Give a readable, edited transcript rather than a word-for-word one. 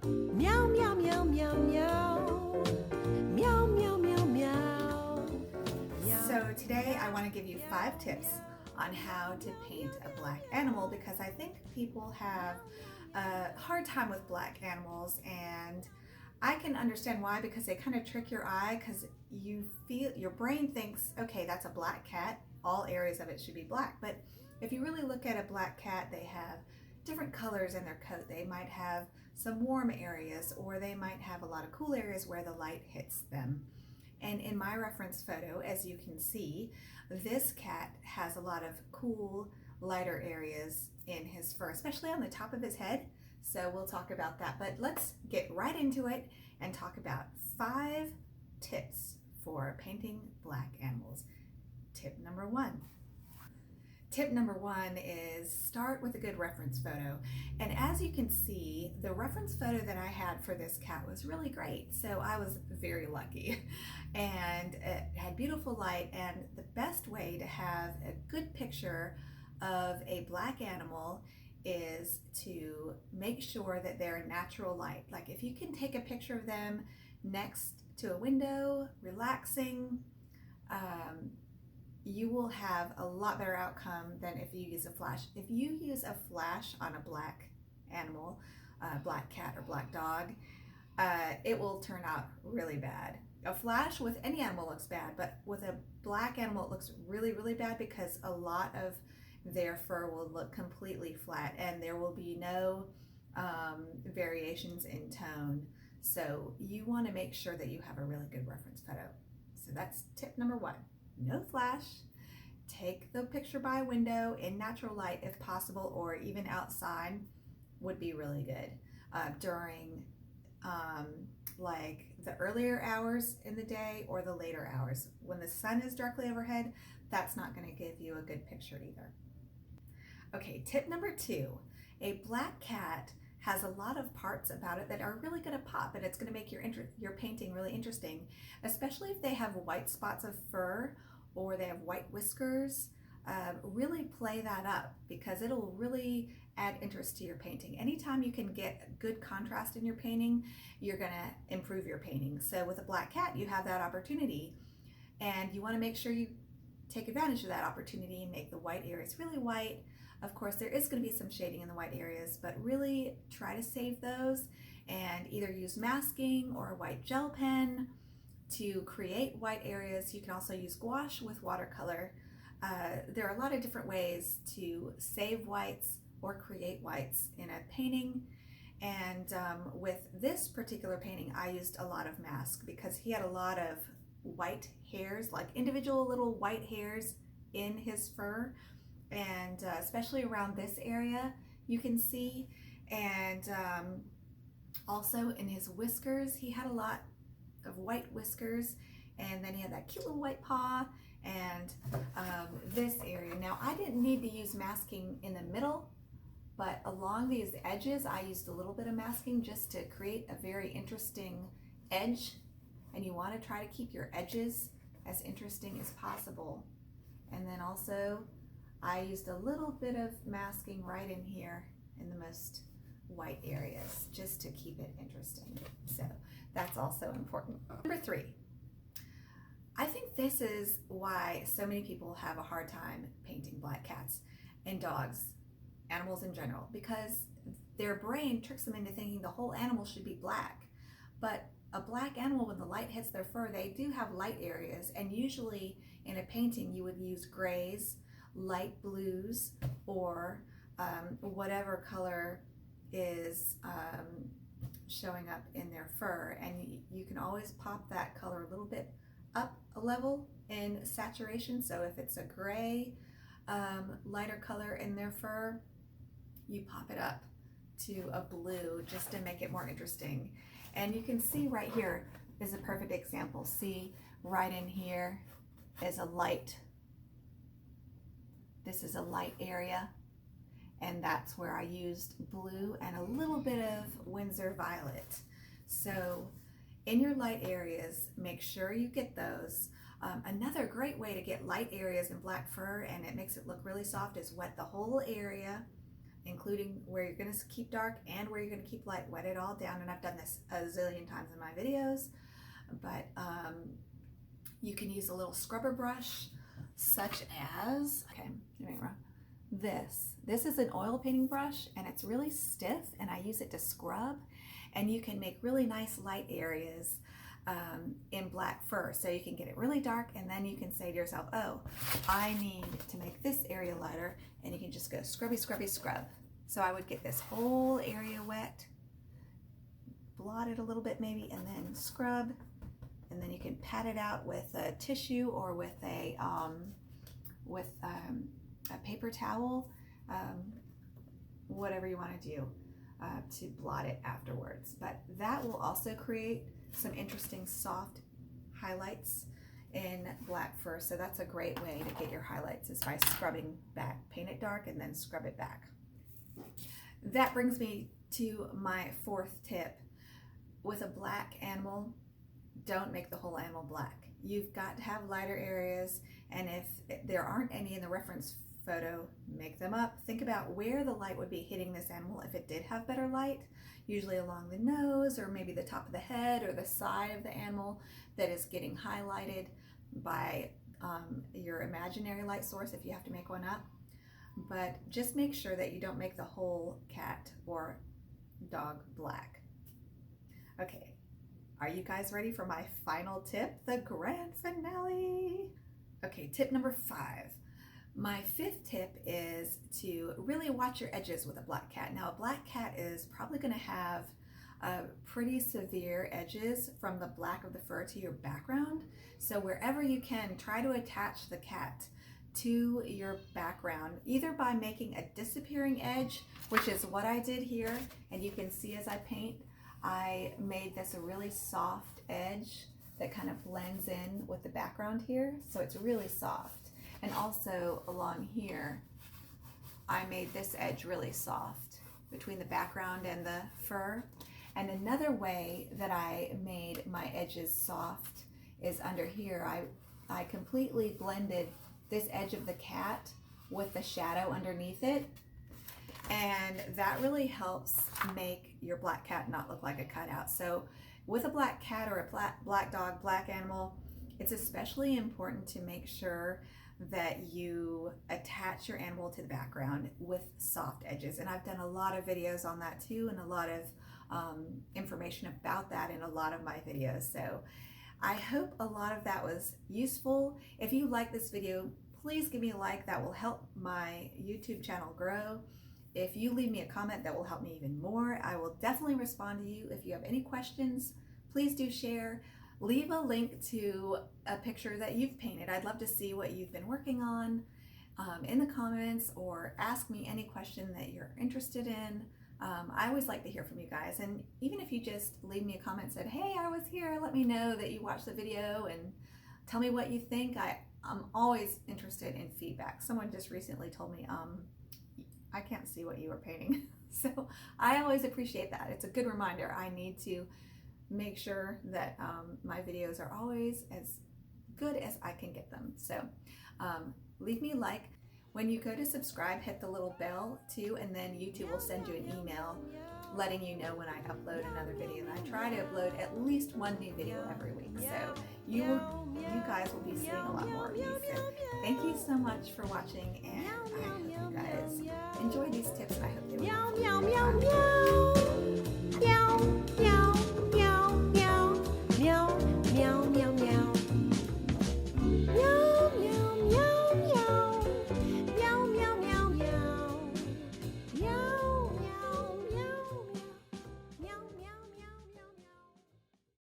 Meow, meow, meow, meow, meow. Meow, meow, meow, meow. So today I want to give you 5 tips on how to paint a black animal because I think people have a hard time with black animals, and I can understand why, because they kind of trick your eye because you feel your brain thinks, okay, that's a black cat, all areas of it should be black. But if you really look at a black cat, they have different colors in their coat. They might have some warm areas, or they might have a lot of cool areas where the light hits them. And in my reference photo, as you can see, this cat has a lot of cool lighter areas in his fur, especially on the top of his head. So we'll talk about that, but let's get right into it and talk about 5 tips for painting black animals. Tip number 1. Tip number 1 is start with a good reference photo. And as you can see, the reference photo that I had for this cat was really great. So I was very lucky. And it had beautiful light, and the best way to have a good picture of a black animal is to make sure that they're natural light. Like if you can take a picture of them next to a window, relaxing, you will have a lot better outcome than if you use a flash. If you use a flash on a black animal, black cat or black dog, it will turn out really bad. A flash with any animal looks bad, but with a black animal it looks really, really bad because a lot of their fur will look completely flat and there will be no variations in tone. So you want to make sure that you have a really good reference photo. So that's tip number 1. No flash. Take the picture by a window in natural light if possible, or even outside would be really good during like the earlier hours in the day or the later hours. When the sun is directly overhead, that's not going to give you a good picture either. Okay, tip number 2. A black cat has a lot of parts about it that are really going to pop, and it's going to make your painting really interesting, especially if they have white spots of fur or they have white whiskers. Really play that up because it'll really add interest to your painting. Anytime you can get good contrast in your painting, you're going to improve your painting. So with a black cat, you have that opportunity, and you want to make sure you take advantage of that opportunity and make the white areas really white. Of course, there is going to be some shading in the white areas, but really try to save those and either use masking or a white gel pen to create white areas. You can also use gouache with watercolor. There are a lot of different ways to save whites or create whites in a painting. And with this particular painting, I used a lot of mask because he had a lot of white hairs, like individual little white hairs in his fur, and especially around this area you can see, and also in his whiskers he had a lot of white whiskers, and then he had that cute little white paw, and this area. Now I didn't need to use masking in the middle, but along these edges I used a little bit of masking just to create a very interesting edge, and you want to try to keep your edges as interesting as possible. And then also I used a little bit of masking right in here in the most white areas just to keep it interesting. So that's also important. Number 3, I think this is why so many people have a hard time painting black cats and dogs, animals in general, because their brain tricks them into thinking the whole animal should be black. But a black animal, when the light hits their fur, they do have light areas, and usually in a painting you would use grays, light blues, or whatever color is showing up in their fur, and you can always pop that color a little bit up a level in saturation. So if it's a gray lighter color in their fur, you pop it up to a blue just to make it more interesting. And you can see right here is a perfect example. See, right in here is a light. This is a light area, and that's where I used blue and a little bit of Winsor violet. So in your light areas, make sure you get those. Another great way to get light areas in black fur, and it makes it look really soft, is wet the whole area including where you're going to keep dark and where you're going to keep light. Wet it all down, and I've done this a zillion times in my videos, but you can use a little scrubber brush such as, okay, this is an oil painting brush, and it's really stiff, and I use it to scrub, and you can make really nice light areas in black fur, so you can get it really dark, and then you can say to yourself, oh, I need to make this area lighter, and you can just go scrubby, scrubby, scrub. So I would get this whole area wet, blot it a little bit maybe, and then scrub, and then you can pat it out with a tissue or with a paper towel, whatever you want to do to blot it afterwards. But that will also create some interesting soft highlights in black fur, so that's a great way to get your highlights, is by scrubbing back. Paint it dark and then scrub it back. That brings me to my fourth tip. With a black animal, don't make the whole animal black. You've got to have lighter areas, and if there aren't any in the reference photo, make them up. Think about where the light would be hitting this animal if it did have better light, usually along the nose, or maybe the top of the head, or the side of the animal that is getting highlighted by your imaginary light source if you have to make one up. But just make sure that you don't make the whole cat or dog black. Okay, are you guys ready for my final tip, the grand finale? Okay, tip number 5. My 5th tip is to really watch your edges with a black cat. Now, a black cat is probably going to have pretty severe edges from the black of the fur to your background. So wherever you can, try to attach the cat to your background, either by making a disappearing edge, which is what I did here. And you can see as I paint, I made this a really soft edge that kind of blends in with the background here. So it's really soft. And also along here, I made this edge really soft between the background and the fur. And another way that I made my edges soft is under here. I completely blended this edge of the cat with the shadow underneath it. And that really helps make your black cat not look like a cutout. So with a black cat or a black dog, black animal, it's especially important to make sure that you attach your animal to the background with soft edges. And I've done a lot of videos on that too, and a lot of information about that in a lot of my videos. So I hope a lot of that was useful. If you like this video, please give me a like. That will help my YouTube channel grow. If you leave me a comment, that will help me even more. I will definitely respond to you. If you have any questions, please do share. Leave a link to a picture that you've painted. I'd love to see what you've been working on in the comments, or ask me any question that you're interested in. I always like to hear from you guys. And even if you just leave me a comment and said, hey, I was here, let me know that you watched the video and tell me what you think. I'm always interested in feedback. Someone just recently told me, I can't see what you were painting. So I always appreciate that. It's a good reminder. I need to make sure that my videos are always as good as I can get them. So leave me a like. When you go to subscribe, hit the little bell too, and then YouTube will send you an email letting you know when I upload another video. And I try to upload at least one new video every week. So you guys will be seeing a lot more of me. So thank you so much for watching, and I hope you guys enjoy these tips, and I hope they will.